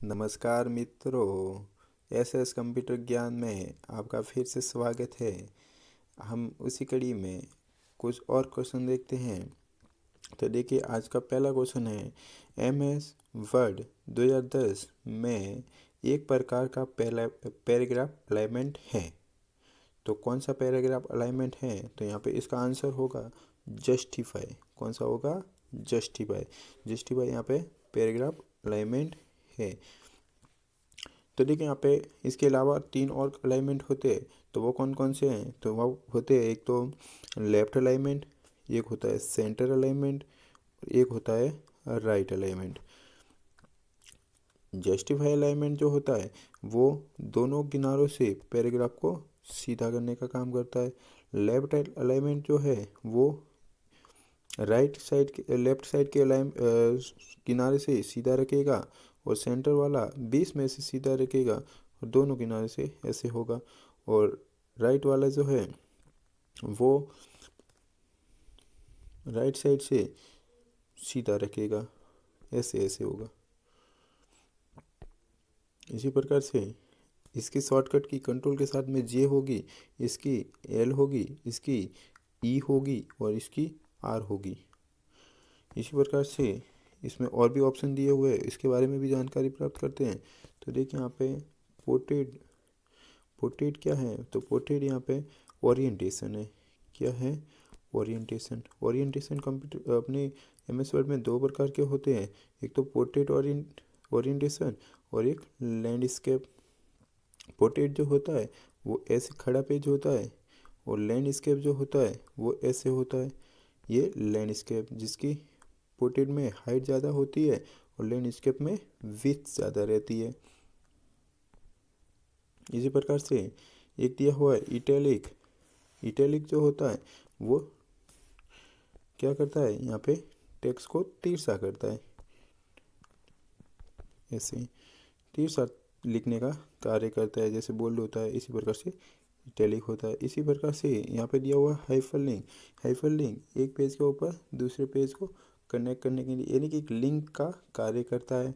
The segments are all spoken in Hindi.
नमस्कार मित्रों, एसएस कंप्यूटर ज्ञान में आपका फिर से स्वागत है। हम उसी कड़ी में कुछ और क्वेश्चन देखते हैं। तो देखिए, आज का पहला क्वेश्चन है, एमएस वर्ड 2010 में एक प्रकार का पैराग्राफ अलाइनमेंट है। तो कौन सा पैराग्राफ अलाइनमेंट है? तो यहाँ पे इसका आंसर होगा जस्टिफाई। कौन सा होगा? जस्टिफाई। जस्टिफाई यहाँ पे पैराग्राफ अलाइनमेंट है। तो देखिए, यहाँ पे इसके अलावा 3 और अलाइनमेंट होते हैं। तो वो कौन कौन से हैं? तो वो होते हैं, एक तो लेफ्ट अलाइनमेंट, एक होता है सेंटर अलाइनमेंट, एक होता है राइट अलाइनमेंट। जस्टिफाई अलाइनमेंट जो होता है वो दोनों किनारों से पैराग्राफ को सीधा करने का काम करता है। लेफ्ट अलाइनमेंट जो है वो लेफ्ट साइड के किनारे से सीधा रखेगा, और सेंटर वाला बीच में से सीधा रखेगा और दोनों किनारे से ऐसे होगा। और राइट वाला जो है वो राइट साइड से सीधा रखेगा, ऐसे ऐसे होगा। इसी प्रकार से इसकी शॉर्टकट की कंट्रोल के साथ में जे होगी, इसकी एल होगी, इसकी ई होगी और इसकी आर होगी। इसी प्रकार से इसमें और भी ऑप्शन दिए हुए हैं, इसके बारे में भी जानकारी प्राप्त करते हैं। तो देखिए, यहाँ पे पोर्ट्रेट पोर्ट्रेट क्या है? तो पोर्ट्रेट यहाँ पे ओरिएंटेशन है। क्या है? ओरिएंटेशन। ओरिएंटेशन कंप्यूटर अपने एमएस वर्ड में 2 प्रकार के होते हैं, एक तो पोर्ट्रेट ओरिएंटेशन और एक लैंडस्केप। पोर्ट्रेट जो होता है वो ऐसे खड़ा पेज होता है, और लैंडस्केप जो होता है वो ऐसे होता है। ये लैंडस्केप, जिसकी पोर्ट्रेट में हाइट ज़्यादा होती है और लैंडस्केप में विड्थ ज़्यादा रहती है। इसी प्रकार से एक दिया हुआ है इटैलिक। इटैलिक जो होता है वो क्या करता है? यहाँ पे टेक्स्ट को तिरछा करता है, ऐसे तिरछा लिखने का कार्य करता है, जैसे बोल्ड होता है। इसी प्रकार से इटैलिक होता है। इसी प्रकार से यहाँ पे दिया हुआ हाइपरलिंक। हाइपरलिंक एक पेज के ऊपर दूसरे पेज को कनेक्ट करने के लिए, यानी कि एक लिंक का कार्य करता है।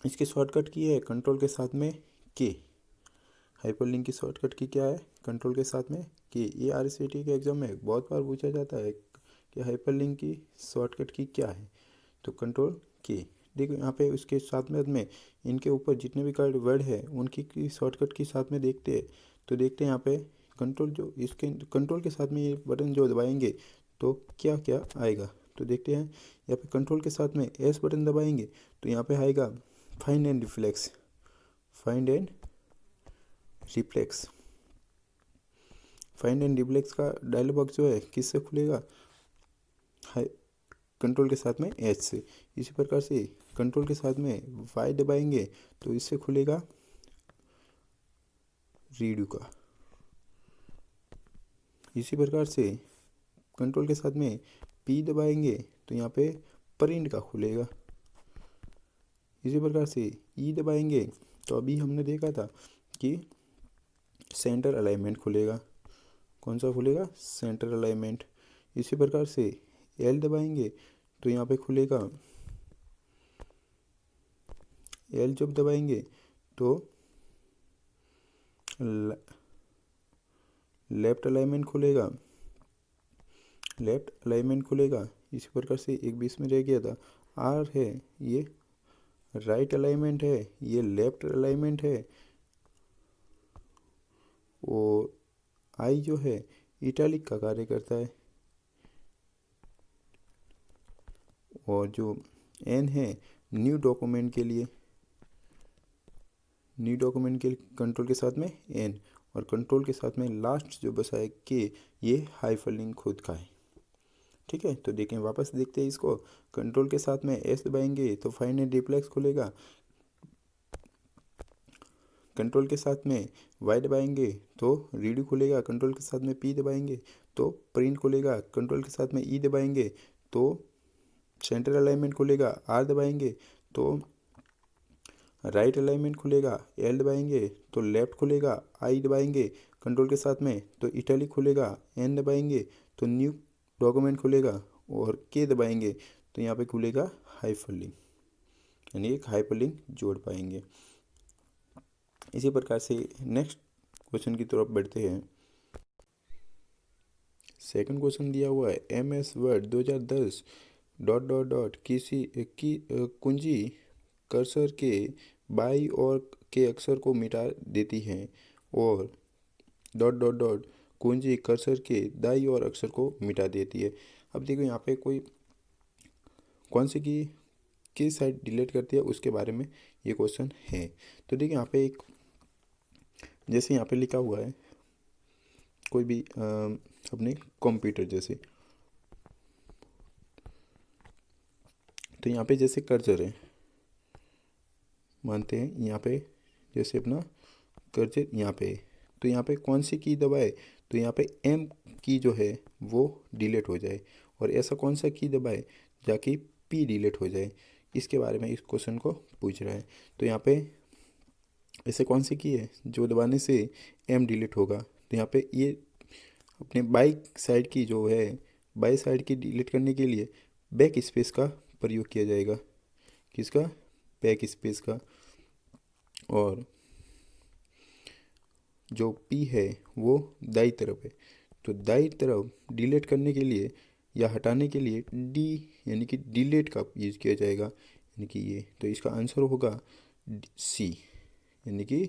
इसकी शॉर्टकट की है कंट्रोल के साथ में के। हाइपरलिंक की शॉर्टकट की क्या है? कंट्रोल के साथ में के। ये आरसीटी के एग्जाम में बहुत बार पूछा जाता है कि हाइपरलिंक की शॉर्टकट की क्या है? तो कंट्रोल के। देखो, यहाँ पे उसके साथ में इनके ऊपर जितने भी कार्ड वर्ड है उनकी की शॉर्टकट के साथ में देखते हैं। तो देखते हैं यहाँ पे कंट्रोल, जो इसके कंट्रोल के साथ में ये बटन जो दबाएंगे तो क्या क्या आएगा। तो देखते हैं, यहाँ पे कंट्रोल के साथ में एस बटन दबाएंगे तो यहाँ पे आएगा find and reflex. Find and reflex. Find and reflex का डायलॉग बॉक्स जो है किससे खुलेगा? कंट्रोल के साथ में एच से। इसी प्रकार से कंट्रोल के साथ में वाई दबाएंगे तो इससे खुलेगा रीडू का। इसी प्रकार से कंट्रोल के साथ में पी दबाएंगे तो यहाँ पे प्रिंट का खुलेगा। इसी प्रकार से ई दबाएंगे तो अभी हमने देखा था कि सेंटर अलाइनमेंट खुलेगा। कौन सा खुलेगा? Centre alignment. इसी प्रकार से एल दबाएंगे तो यहाँ पे खुलेगा, एल जब दबाएंगे तो लेफ्ट अलाइनमेंट खुलेगा। लेफ्ट अलाइनमेंट खुलेगा। इसी प्रकार से एक बीच में रह गया था आर है, ये राइट अलाइनमेंट है, ये लेफ्ट अलाइनमेंट है। और आई जो है इटैलिक का कार्य करता है। और जो एन है न्यू डॉक्यूमेंट के लिए, न्यू डॉक्यूमेंट के कंट्रोल के साथ में एन, और कंट्रोल के साथ में लास्ट जो बसा है के, ये हाइपरलिंक खुद का है। ठीक है, तो देखें, वापस देखते हैं इसको। कंट्रोल के साथ में एस दबाएंगे तो फाइंड एंड रिफ्लेक्स खुलेगा। कंट्रोल के साथ में वाई दबाएंगे तो रीडू खुलेगा। कंट्रोल के साथ में पी दबाएंगे तो प्रिंट खुलेगा। कंट्रोल के साथ में ई दबाएंगे तो सेंटर अलाइनमेंट खुलेगा। आर दबाएंगे तो राइट अलाइनमेंट खुलेगा। एल दबाएंगे तो लेफ्ट खुलेगा। आई दबाएंगे कंट्रोल के साथ में तो इटैलिक खुलेगा। एन दबाएंगे तो न्यू डॉक्यूमेंट खुलेगा। और के दबाएंगे तो यहाँ पे खुलेगा हाइपरलिंक। यानी एक हाइपरलिंक जोड़ पाएंगे। इसी प्रकार से नेक्स्ट क्वेश्चन की तरफ बढ़ते हैं। सेकंड क्वेश्चन दिया हुआ है MS word 2010 dot dot dot किसी की कुंजी कर्सर के बाईं ओर के अक्षर को मिटा देती है और डॉट डॉट डॉट कुंजी कर्सर के दाईं ओर अक्षर को मिटा देती है। अब देखो यहाँ पे कोई कौन सी की किस साइड डिलीट करती है उसके बारे में ये क्वेश्चन है। तो देखिए यहाँ पे एक जैसे यहाँ पे लिखा हुआ है कोई भी अपने कंप्यूटर जैसे, तो यहाँ पे जैसे कर्सर है, मानते हैं यहाँ पे जैसे अपना कर्सर यहाँ पे है, तो यहाँ पे कौन सी की दबाए तो यहाँ पे M की जो है वो डिलीट हो जाए, और ऐसा कौन सा की दबाए जाके P डिलीट हो जाए, इसके बारे में इस क्वेश्चन को पूछ रहा है। तो यहाँ पे ऐसे कौन सी की है जो दबाने से M डिलीट होगा, तो यहाँ पे ये अपने बाई साइड की जो है, बाई साइड की डिलीट करने के लिए बैक स्पेस का प्रयोग किया जाएगा। किसका? बैक स्पेस का। और जो P है वो दाई तरफ है, तो दाई तरफ डिलीट करने के लिए या हटाने के लिए D यानी कि डिलीट का यूज़ किया जाएगा, यानी कि ये। तो इसका आंसर होगा C, यानी कि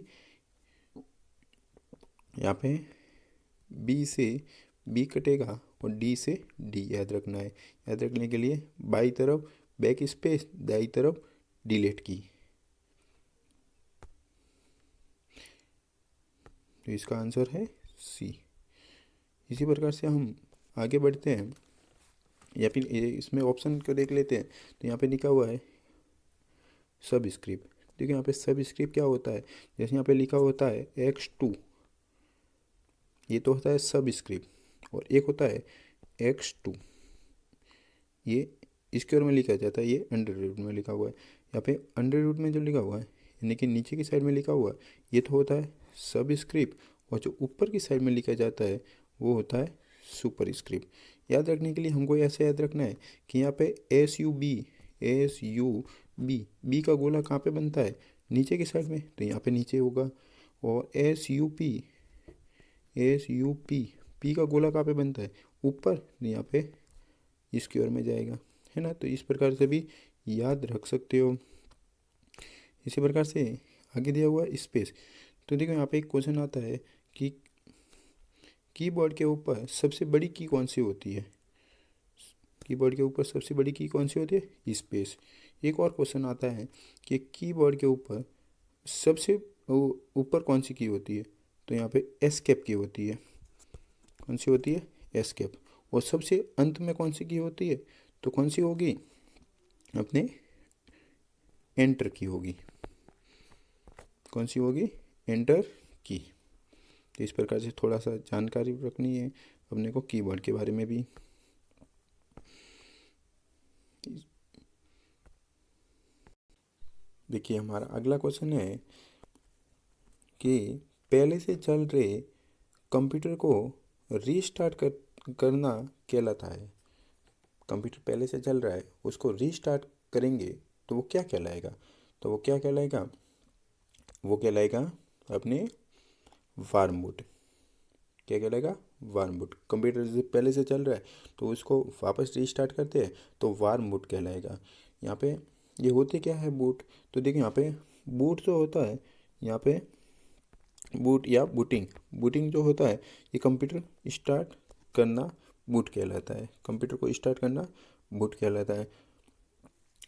यहाँ पे B से B कटेगा और D से D याद रखना है। याद रखने के लिए बाई तरफ बैक स्पेस, दाई तरफ डिलीट की। तो इसका आंसर है C। इसी प्रकार से हम आगे बढ़ते हैं, या फिर इसमें ऑप्शन को देख लेते हैं। तो यहाँ पे लिखा हुआ है सब स्क्रिप्ट। देखिए यहाँ पे सब स्क्रिप्ट क्या होता है, जैसे यहाँ पे लिखा होता है X2, ये तो होता है सब स्क्रिप्ट, और एक होता है X2, ये स्क्वायर में लिखा जाता है, ये अंडर रूट में लिखा हुआ है। यहाँ पे अंडर रूट में जो लिखा हुआ है यानी कि नीचे की साइड में लिखा हुआ है, ये तो होता है सब स्क्रिप्ट, और जो ऊपर की साइड में लिखा जाता है वो होता है सुपर स्क्रिप्ट। याद रखने के लिए हमको ऐसे याद रखना है कि यहाँ पे बी का गोला कहाँ पे बनता है, नीचे की साइड में, तो यहाँ पे नीचे होगा। और पी का गोला कहाँ पे बनता है, ऊपर, तो यहाँ पे इसकी ओर में जाएगा, है ना। तो इस प्रकार से भी याद रख सकते हो। इसी प्रकार से आगे दिया हुआ स्पेस। तो देखो यहाँ पे एक क्वेश्चन आता है कि कीबोर्ड के ऊपर सबसे बड़ी की कौन सी होती है। कीबोर्ड के ऊपर सबसे बड़ी की कौन सी होती है, स्पेस। एक और क्वेश्चन आता है कि कीबोर्ड के ऊपर सबसे ऊपर कौन सी की होती है, तो यहाँ पे एस्केप की होती है। कौन सी होती है, एस्केप। और सबसे अंत में कौन सी की होती है, तो कौन सी होगी, अपने एंटर की होगी। कौन सी होगी, एंटर की। तो इस प्रकार से थोड़ा सा जानकारी रखनी है अपने को कीबोर्ड के बारे में भी। देखिए हमारा अगला क्वेश्चन है कि पहले से चल रहे कंप्यूटर को रीस्टार्ट करना कहलाता है। कंप्यूटर पहले से चल रहा है, उसको रीस्टार्ट करेंगे तो वो क्या कहलाएगा, तो वो क्या कहलाएगा, वो कहलाएगा अपने वार्म बूट। क्या कहलाएगा, वार्म बूट। कंप्यूटर से पहले से चल रहा है तो उसको वापस रीस्टार्ट करते हैं तो वार्म बूट कहलाएगा। यहाँ पे ये होते क्या है, बूट। तो देखिए यहाँ पे बूट जो होता है, यहाँ पे बूट या बूटिंग जो होता है, ये कंप्यूटर स्टार्ट करना बूट कहलाता है। कंप्यूटर को स्टार्ट करना बूट कहलाता है।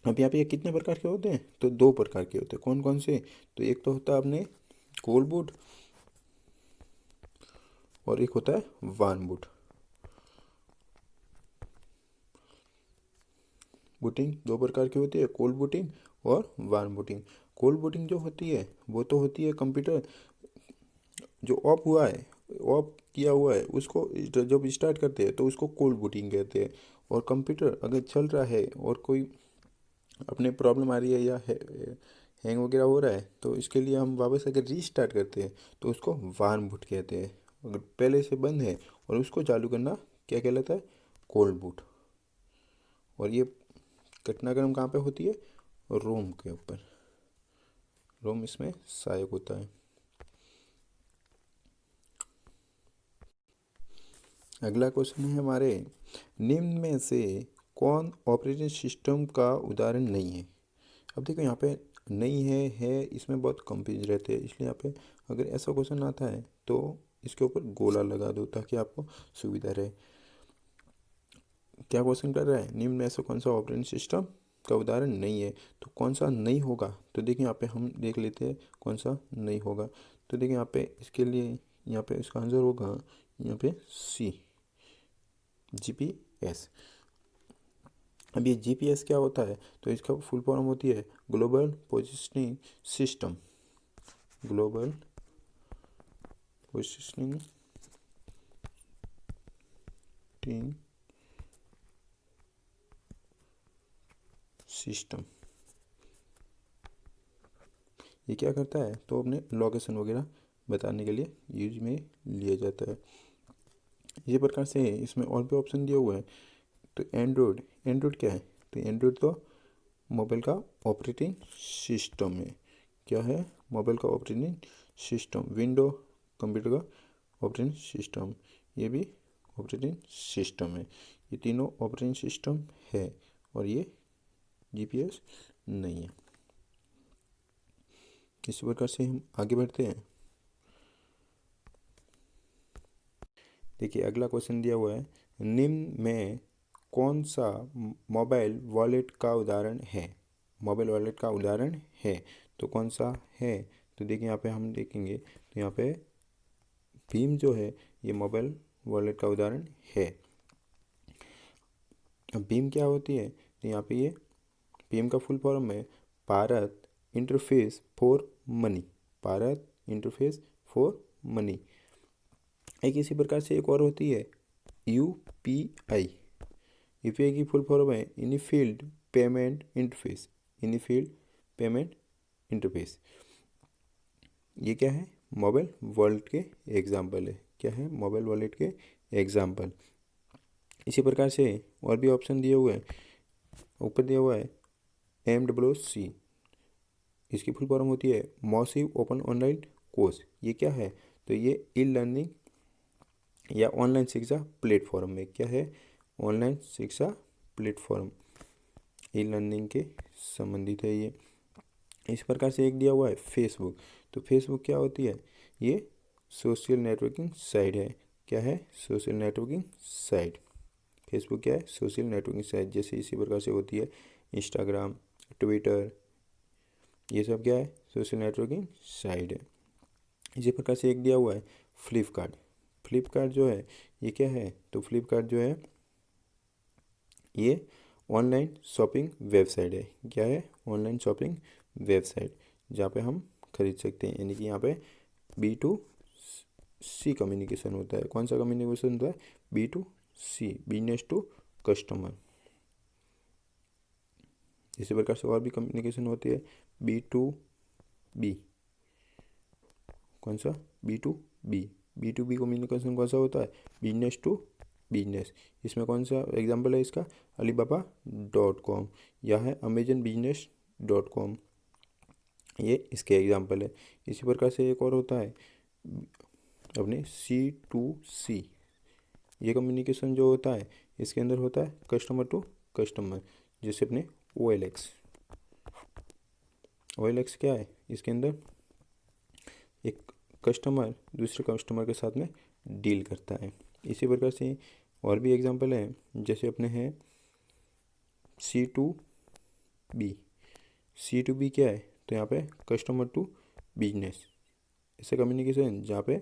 अब यहाँ पे ये कितने प्रकार के होते हैं, तो दो प्रकार के होते हैं। कौन कौन से, तो एक तो होता है अपने कोल्ड बूट और एक होता है वार्म बूट। बूटिंग दो प्रकार की होती है, कोल्ड बूटिंग और वार्म बूटिंग। कोल्ड बूटिंग जो होती है वो तो होती है कंप्यूटर जो ऑफ हुआ है, ऑफ किया हुआ है, उसको जब स्टार्ट करते हैं तो उसको कोल्ड बूटिंग कहते हैं। और कंप्यूटर अगर चल रहा है और कोई अपने प्रॉब्लम आ रही है या हैंग वगैरह हो रहा है तो इसके लिए हम वापस अगर रीस्टार्ट करते हैं तो उसको वार्म बूट कहते हैं। अगर पहले से बंद है और उसको चालू करना क्या कहलाता है, कोल्ड बूट। और ये घटनाक्रम कहाँ पे होती है, रोम के ऊपर, रोम इसमें सहायक होता है। अगला क्वेश्चन है हमारे, निम्न में से कौन ऑपरेटिंग सिस्टम का उदाहरण नहीं है। अब देखो यहाँ पे नहीं है इसमें बहुत कंफ्यूज रहते हैं, इसलिए यहाँ पे अगर ऐसा क्वेश्चन आता है तो इसके ऊपर गोला लगा दो ताकि आपको सुविधा रहे। क्या क्वेश्चन कर रहा है, निम्न में से कौन सा ऑपरेटिंग सिस्टम का उदाहरण नहीं है, तो कौन सा नहीं होगा। तो देखिए यहाँ पे हम देख लेते हैं कौन सा नहीं होगा। तो देखिए यहाँ पे इसके लिए यहाँ पे इसका आंसर होगा यहाँ पे सी, GPS। अब ये GPS क्या होता है, तो इसका फुल फॉर्म होती है global positioning system, global positioning system. ये क्या करता है, तो अपने लोकेशन वगैरह बताने के लिए यूज में लिया जाता है। इसी प्रकार से इसमें और भी ऑप्शन दिया हुआ है। तो एंड्रॉयड क्या है, तो एंड्रॉयड तो मोबाइल का ऑपरेटिंग सिस्टम है। क्या है, मोबाइल का ऑपरेटिंग सिस्टम। विंडो कंप्यूटर का ऑपरेटिंग सिस्टम, ये भी ऑपरेटिंग सिस्टम है। ये तीनों ऑपरेटिंग सिस्टम है और ये GPS नहीं है। इसी प्रकार से हम आगे बढ़ते हैं। देखिए अगला क्वेश्चन दिया हुआ है, निम्न में कौन सा मोबाइल वॉलेट का उदाहरण है। मोबाइल वॉलेट का उदाहरण है तो कौन सा है, तो देखिए यहाँ पे हम देखेंगे तो यहाँ पे भीम जो है ये मोबाइल वॉलेट का उदाहरण है। अब भीम क्या होती है, तो यहाँ पे ये भीम का फुल फॉर्म है Bharat interface for money, Bharat interface for money. एक इसी प्रकार से एक और होती है UPI। UPI की फुल फॉर्म है unified payment interface, unified payment interface. ये क्या है, मोबाइल वॉलेट के एग्जाम्पल है। क्या है, मोबाइल वॉलेट के एग्जाम्पल। इसी प्रकार से और भी ऑप्शन दिए हुए हैं। ऊपर दिया हुआ है MWC, इसकी फुल फॉर्म होती है मॉसिव ओपन ऑनलाइन कोर्स। ये क्या है, तो ये ई लर्निंग या ऑनलाइन शिक्षा प्लेटफॉर्म में, क्या है, ऑनलाइन शिक्षा प्लेटफॉर्म, ई लर्निंग के संबंधित है ये। इस प्रकार से एक दिया हुआ है फेसबुक। तो फेसबुक क्या होती है, ये सोशल नेटवर्किंग साइट है। क्या है, सोशल नेटवर्किंग साइट। फेसबुक क्या है, सोशल नेटवर्किंग साइट। जैसे इसी प्रकार से होती है इंस्टाग्राम, ट्विटर, ये सब क्या है, सोशल नेटवर्किंग साइट है। इसी प्रकार से एक दिया हुआ है फ्लिपकार्ट। फ्लिपकार्ट जो है ये क्या है, तो फ्लिपकार्ट जो है ये ऑनलाइन शॉपिंग वेबसाइट है। क्या है, ऑनलाइन शॉपिंग वेबसाइट, जहाँ पे हम खरीद सकते हैं। यानी कि यहाँ पे B2C कम्युनिकेशन होता है। कौन सा कम्युनिकेशन होता है, B2C, बिजनेस टू कस्टमर। इसी प्रकार से और भी कम्युनिकेशन होती है B2B। कौन सा, B2B। B2B कम्युनिकेशन कौन सा होता है, बिजनेस टू बिजनेस। इसमें कौन सा एग्जाम्पल है इसका, alibaba.com या है amazonbusiness.com, ये इसके एग्जाम्पल है। इसी प्रकार से एक और होता है अपने C2C। ये कम्युनिकेशन जो होता है इसके अंदर होता है कस्टमर टू कस्टमर। जैसे अपने OLX क्या है, इसके अंदर एक कस्टमर दूसरे कस्टमर के साथ में डील करता है। इसी प्रकार से और भी एग्जांपल है, जैसे अपने हैं C2B। C2B क्या है, तो यहाँ पे कस्टमर टू बिजनेस, ऐसे कम्युनिकेशन जहाँ पे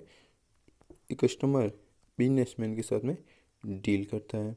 कस्टमर बिजनेसमैन के साथ में डील करता है।